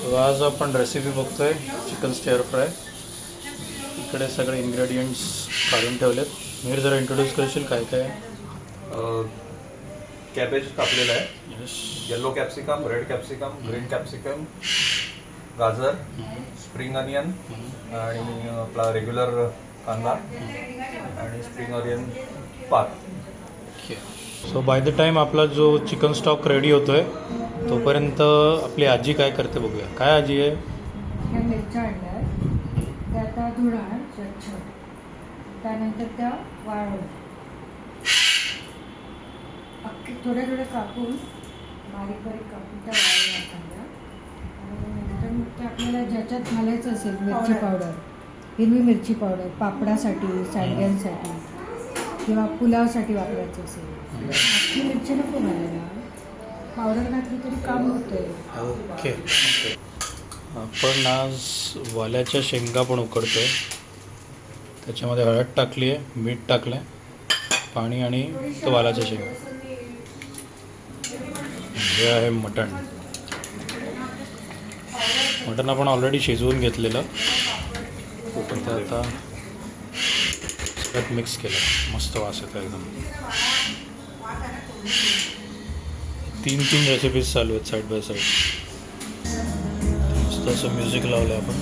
So आज आपण recipe बघतोय चिकन स्टिअर फ्राय. इकडे सगळे इन्ग्रेडियंट्स काढून ठेवलेत. मीर जरा इंट्रोड्यूस करशील काय काय? कॅबेज कापलेलं आहे, yes, yellow capsicum, red capsicum, green capsicum, गाजर, स्प्रिंग अनियन आणि आपला रेग्युलर कांदा आणि स्प्रिंग अनियन पात. सो बाय द टाईम आपला जो चिकन स्टॉक रेडी होतोय तोपर्यंत आपली आजी काय करते बघूया. काय आजी आहे? ह्या मिरच्या आणल्या त्या आता धुणार स्वच्छ, त्यानंतर त्या वाळवणार, अख्खे थोडे थोडे कापून बारीक बारीक कापून त्या वाळवणार चांगल्या. आणि नंतर मग ते आपल्याला ज्याच्यात घालायचं असेल मिरची पावडर, हिरवी मिरची पावडर पापडासाठी, सांडग्यांसाठी किंवा पुलावसाठी वापरायचं असेल, अख्खी मिरची नको घालायला, पावडर घातली तरी काम होतं. ओके. आपण आज वाल्याच्या शेंगा पण उकडतोय. त्याच्यामध्ये हळद टाकली आहे, मीठ टाकलं आहे, पाणी आणि तो वाल्याच्या शेंगा. हे आहे मटण. मटण आपण ऑलरेडी शिजवून घेतलेलं, ते आता सगळ्यात मिक्स केलं. मस्त वास येतो एकदम. 3 रेसिपीज चालू आहेत साईड बाय साईड. मस्त असं म्युझिक लावलं आहे आपण.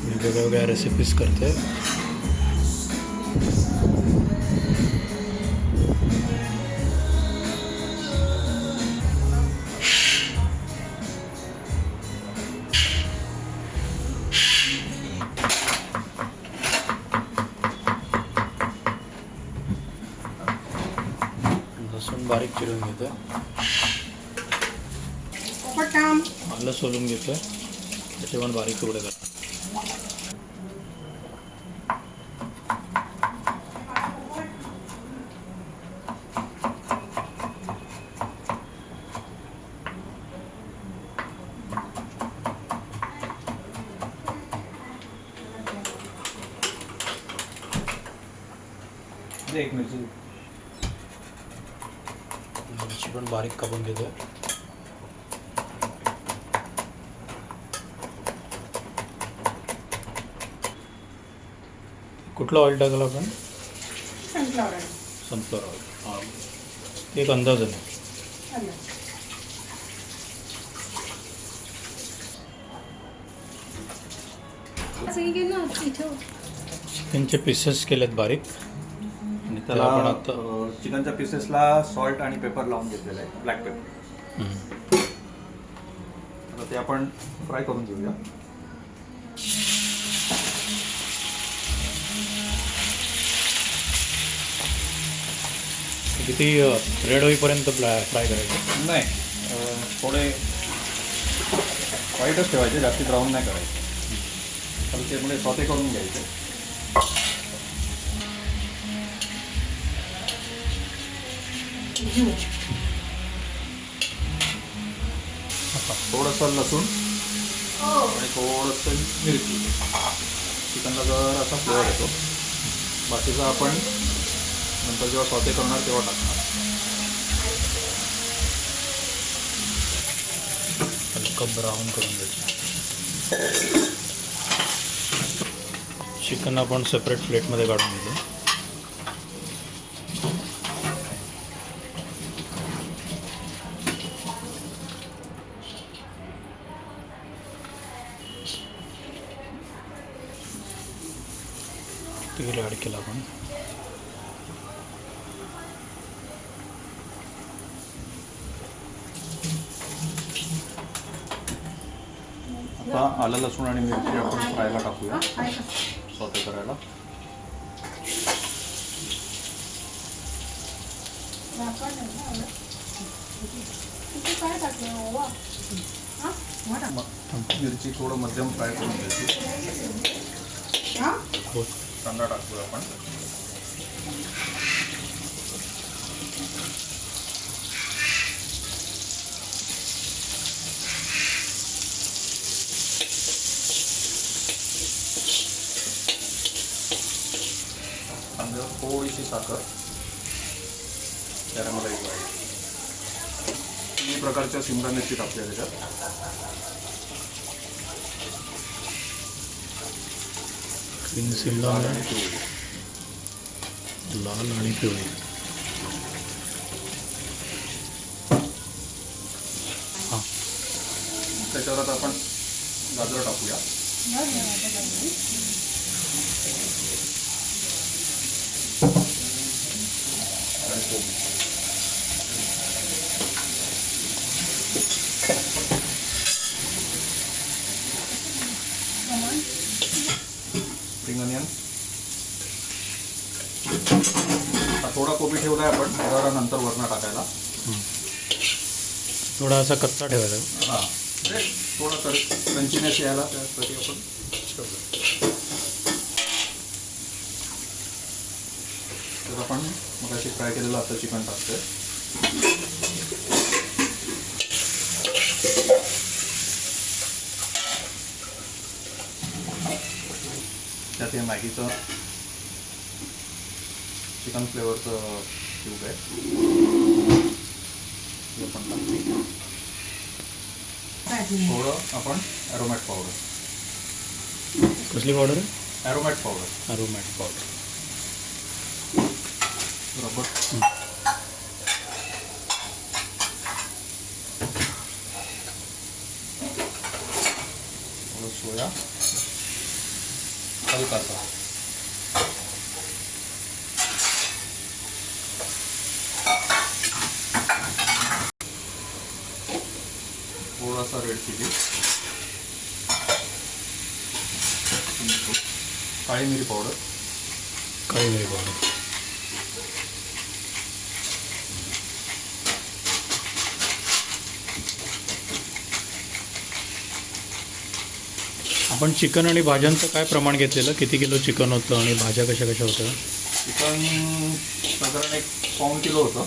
मी वेगवेगळ्या रेसिपीज करते. लसूण बारीक चिरून घेतोय, आलं सोलून घेतोय, त्याचे पण बारीक तुकडे करतो. एक मिरची मिरची पण बारीक कापून घेतोय. कुठलं ऑइल टाकलं आपण? Sunflower oil. हां, एक अंदाजाने. चिकनचे पीसेस केलेत बारीक आणि त्याला आपण आता चिकनच्या पीसेसला सॉल्ट आणि पेपर लावून घेतलेलं आहे, ब्लॅक पेपर. आता ते आपण फ्राय करून घेऊया. किती रेड होईपर्यंत फ्राय करायचं? नाही, थोडे व्हाईटच ठेवायचे, जास्ती ब्राऊन नाही करायचे. तर ते म्हणजे सॉते करून घ्यायचे. थोडंसं लसूण आणि थोडंसं मिरची. चिकनला जर असा फ्लेवर येतो. बाकीचं आपण नंतर जेव्हा सॉते करणार तेव्हा टाकणार. हलकं ब्राऊन करून घ्यायचं. चिकन आपण सेपरेट प्लेटमध्ये काढून घेतो. तेल ॲड केलं आपण. आता आलं लसूण आणि मिरची आपण फ्रायला टाकूया, सॉते करायला. मिरची थोडं मध्यम फ्राय करून घ्यायची. कांदा टाकूया आपण. कांद्यावर थोडीशी साखर, त्याला मला एक तिन्ही प्रकारच्या शिमला मिरची टाकल्या त्याच्यात. ग्रीन शिमला लाल मिरच, आणि पिवळी. लाल आणि पिवळी. हां, त्याच्यावर आता आपण गाजर टाकूया. आणि कोबी. Spring onion. थोडा कोबी ठेवलाय आपण जरा नंतर वरनं टाकायला. थोडा असा कच्चा ठेवायचा. हां, म्हणजे थोडा क्रंचीनेस यायला त्यासाठी आपण ठेवलं. तर आपण मगाशी फ्राय केलेलं आता चिकन टाकतोय. त्यात हे मॅगीचं चिकन फ्लेवरचं क्यूब आहे ते पण टाकतो. थोडं आपण ॲरोमॅट पावडर. कसली पावडर आहे? ॲरोमॅट पावडर. अरोमॅट पावडर. बरोबर. थोडं सोया हलकासा. थोडासा रेड चिली. काळी मिरी पावडर. काळी मिरी पावडर. आपण चिकन आणि भाज्यांचं काय प्रमाण घेतलेलं? किती किलो चिकन होतं आणि भाज्या कशा कशा होत्या? चिकन साधारण 1 पाऊण किलो होतं.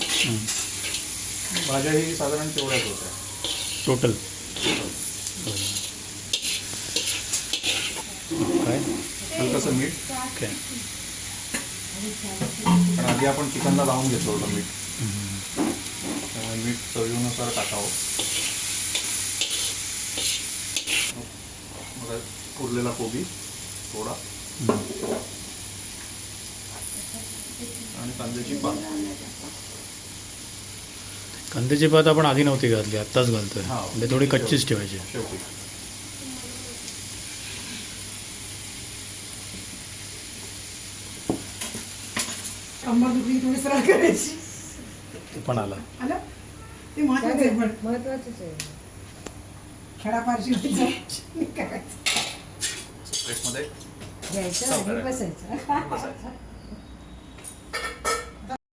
भाज्याही साधारण तेवढ्याच होत्या टोटल. काय? हलकंसं मीठ. ओके. पण आधी आपण चिकनला लावून घेतलं होतं मीठ, त्यामुळे मीठ चवीनुसार टाकावं. मग उरलेला कोबी थोडा आणि कांद्याची पात. कांद्याची पात आपण आधी नव्हती घातली, आत्ताच घालतोय. हां. म्हणजे थोडी कच्चीच ठेवायची. शेवटी अंबादुखी थोडी सरळ करायची. ते पण आला. आलं ते महत्वाचं आहे. महत्वाचंच आहे. खडापारशी करायचं प्लेटमध्ये घ्यायचं आणि बसायचं.